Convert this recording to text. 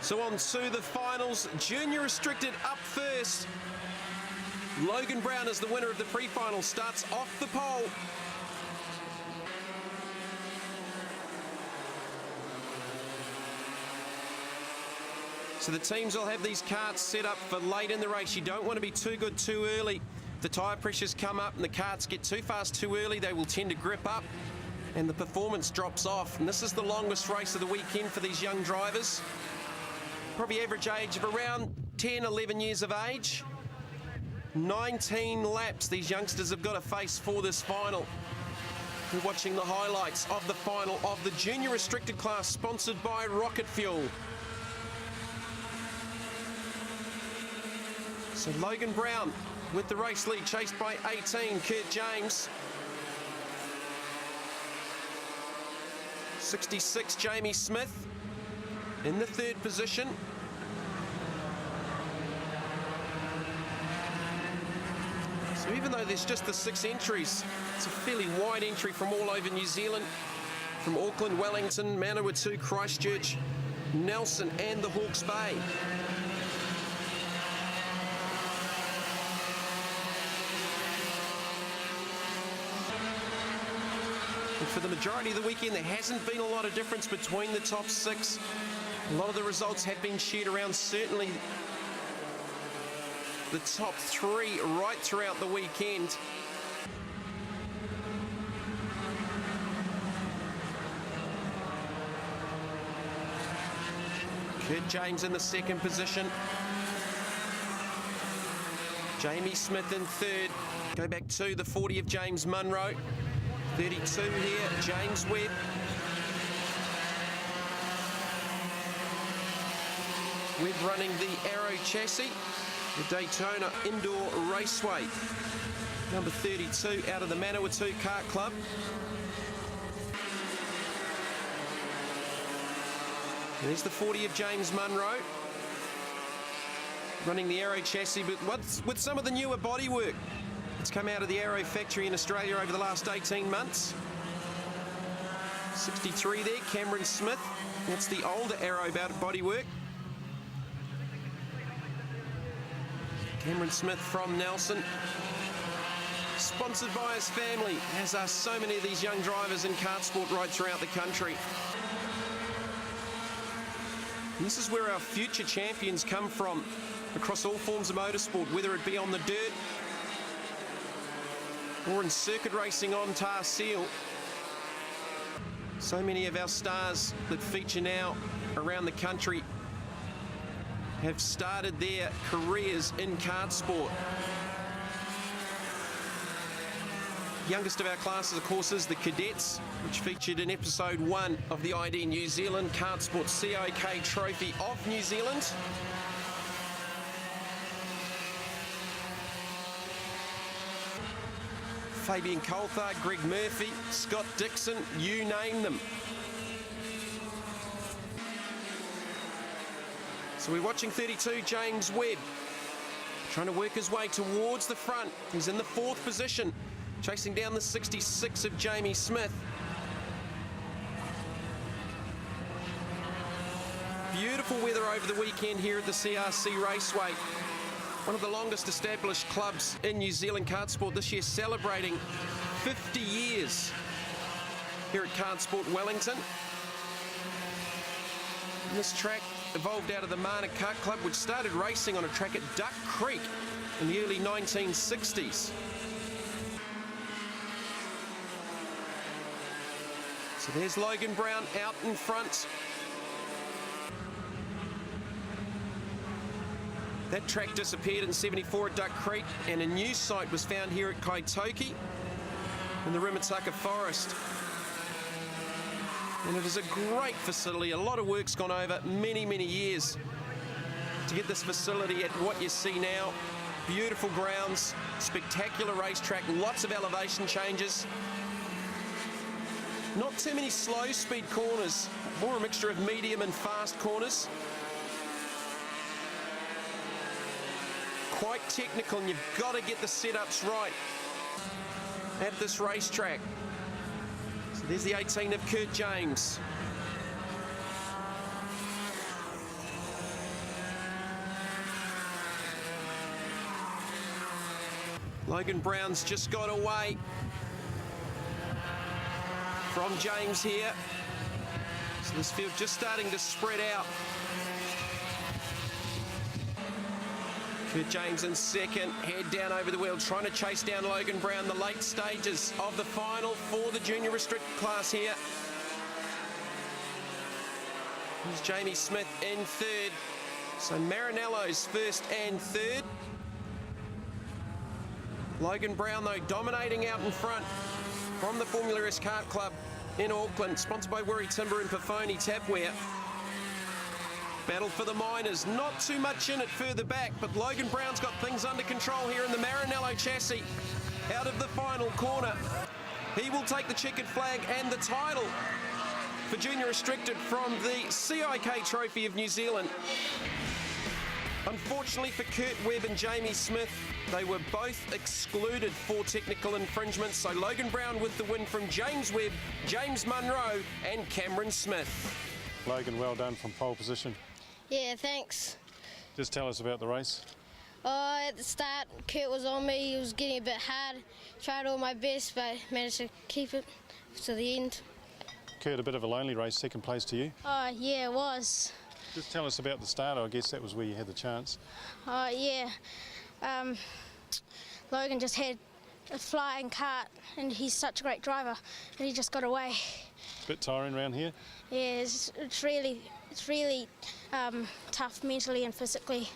So on to the finals. Junior restricted up first. Logan Brown is the winner of the pre-final, starts off the pole. So the teams will have these carts set up for late in the race. You don't want to be too good too early. If the tyre pressures come up and the carts get too fast too early, they will tend to grip up and the performance drops off. And this is the longest race of the weekend for these young drivers. Probably average age of around 10, 11 years of age. 19 laps these youngsters have got to face for this final. We're watching the highlights of the final of the junior restricted class, sponsored by Rocket Fuel. So Logan Brown with the race lead, chased by 18, Kurt James. 66, Jamie Smith in the third position. So even though there's just the 6 entries, it's a fairly wide entry from all over New Zealand, from Auckland, Wellington, Manawatu, Christchurch, Nelson and the Hawke's Bay. And for the majority of the weekend, there hasn't been a lot of difference between the top 6. A lot of the results have been shared around certainly the top 3 right throughout the weekend. Kurt James in the second position. Jamie Smith in third. Go back to the 40 of James Munro. 32 here, James Webb. Webb running the Arrow chassis, the Daytona Indoor Raceway. Number 32 out of the Manawatu Kart Club. And there's the 40 of James Munro. Running the Arrow chassis, but with some of the newer bodywork. It's come out of the Arrow factory in Australia over the last 18 months. 63 there, Cameron Smith. That's the older Arrow bodywork. Cameron Smith from Nelson. Sponsored by his family, as are so many of these young drivers in kart sport right throughout the country. And this is where our future champions come from, across all forms of motorsport, whether it be on the dirt or in circuit racing on tar seal. So many of our stars that feature now around the country have started their careers in kart sport. Youngest of our classes, of course, is the Cadets, which featured in episode 1 of the ID New Zealand Kart Sport CIK Trophy of New Zealand. Fabian Coulthard, Greg Murphy, Scott Dixon, you name them. So we're watching 32, James Webb, trying to work his way towards the front. He's in the 4th position, chasing down the 66 of Jamie Smith. Beautiful weather over the weekend here at the CRC Raceway. One of the longest established clubs in New Zealand kart sport, this year celebrating 50 years here at Kart Sport Wellington. And this track evolved out of the Mana Kart Club, which started racing on a track at Duck Creek in the early 1960s. So there's Logan Brown out in front. That track disappeared in '74 at Duck Creek, and a new site was found here at Kaitoki in the Rimataka Forest. And it is a great facility. A lot of work's gone over many, many years to get this facility at what you see now. Beautiful grounds, spectacular racetrack, lots of elevation changes. Not too many slow speed corners, more a mixture of medium and fast corners. Quite technical, and you've got to get the setups right at this racetrack. So there's the 18 of Kurt James. Logan Brown's just got away from James here. So this field just starting to spread out. Kurt James in second, head down over the wheel, trying to chase down Logan Brown. The late stages of the final for the junior restricted class here. Here's Jamie Smith in third. So Marinello's first and third. Logan Brown, though, dominating out in front from the Formula S Kart Club in Auckland, sponsored by Wiri Timber and Pafoni Tapware. Battle for the minors, not too much in it further back, but Logan Brown's got things under control here in the Marinello chassis. Out of the final corner, he will take the checkered flag and the title for junior restricted from the CIK Trophy of New Zealand. Unfortunately for Kurt Webb and Jamie Smith, they were both excluded for technical infringements. So Logan Brown with the win from James Webb, James Munro and Cameron Smith. Logan, well done from pole position. Yeah, thanks. Just tell us about the race. At the start, Kurt was on me. It was getting a bit hard. Tried all my best, but managed to keep it to the end. Kurt, a bit of a lonely race, second place to you. Yeah, it was. Just tell us about the start. I guess that was where you had the chance. Yeah. Logan just had a flying kart, and he's such a great driver, and he just got away. Bit tiring around here? Yeah, it's really tough mentally and physically.